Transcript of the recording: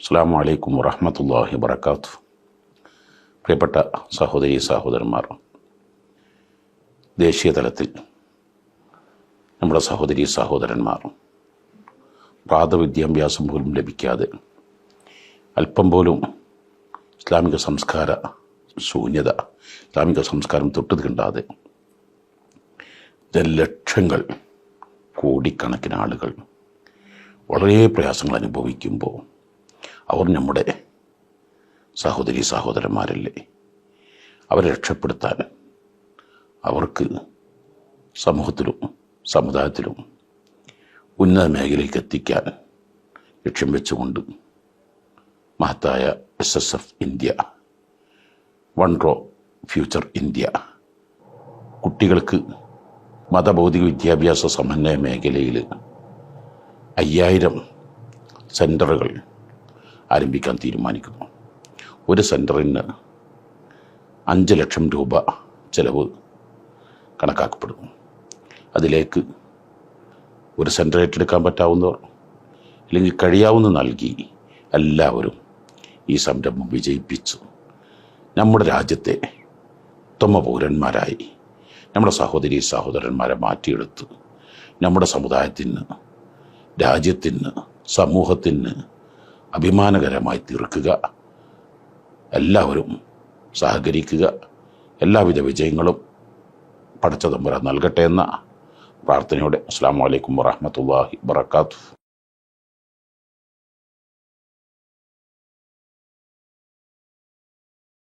അസ്സലാമു അലൈക്കും വറഹ്മത്തുള്ളാഹി വബറകാതുഹു. പ്രിയപ്പെട്ട സഹോദരീ സഹോദരന്മാർ, ദേശീയ തലത്തിൽ നമ്മുടെ സഹോദരീ സഹോദരന്മാർ പ്രാഥമികവിദ്യാഭ്യാസം പോലും ലഭിക്കാതെ, അല്പം പോലും ഇസ്ലാമിക സംസ്കാര ശൂന്യത, ഇസ്ലാമിക സംസ്കാരം തൊട്ട് തീണ്ടാതെ ലക്ഷങ്ങൾ, കോടിക്കണക്കിന് ആളുകൾ വളരെ പ്രയാസങ്ങൾ അനുഭവിക്കുമ്പോൾ അവർ നമ്മുടെ സഹോദരീ സഹോദരന്മാരല്ലേ? അവരെ രക്ഷപ്പെടുത്താൻ, അവർക്ക് സമൂഹത്തിലും സമുദായത്തിലും ഉന്നത മേഖലയിലേക്ക് എത്തിക്കാൻ ലക്ഷ്യം വെച്ചുകൊണ്ട് മഹത്തായ SSF India, one row future India, കുട്ടികൾക്ക് മതഭൗതിക വിദ്യാഭ്യാസ സമന്വയ മേഖലയിൽ 5000 സെൻ്ററുകൾ ആരംഭിക്കാൻ തീരുമാനിക്കുന്നു. ഒരു സെൻ്ററിന് 5 ലക്ഷം രൂപ ചെലവ് കണക്കാക്കപ്പെടുന്നു. അതിലേക്ക് ഒരു സെൻ്റർ ഏറ്റെടുക്കാൻ പറ്റാവുന്നവർ അല്ലെങ്കിൽ കഴിയാവുന്ന നൽകി എല്ലാവരും ഈ സംരംഭം വിജയിപ്പിച്ച് നമ്മുടെ രാജ്യത്തെ ഉത്തമ പൗരന്മാരായി നമ്മുടെ സഹോദരീ സഹോദരന്മാരെ മാറ്റിയെടുത്ത് നമ്മുടെ സമുദായത്തിന്, രാജ്യത്തിന്, സമൂഹത്തിന് അഭിമാനകരമായി തീർക്കുക. എല്ലാവരും സഹകരിക്കുക. എല്ലാവിധ വിജയങ്ങളും പടച്ച തമ്പുരാൻ നൽകട്ടെ എന്ന പ്രാർത്ഥനയോടെ അസ്സലാമു അലൈക്കും വറഹ്മത്തുള്ളാഹി വബറകാതുഹു.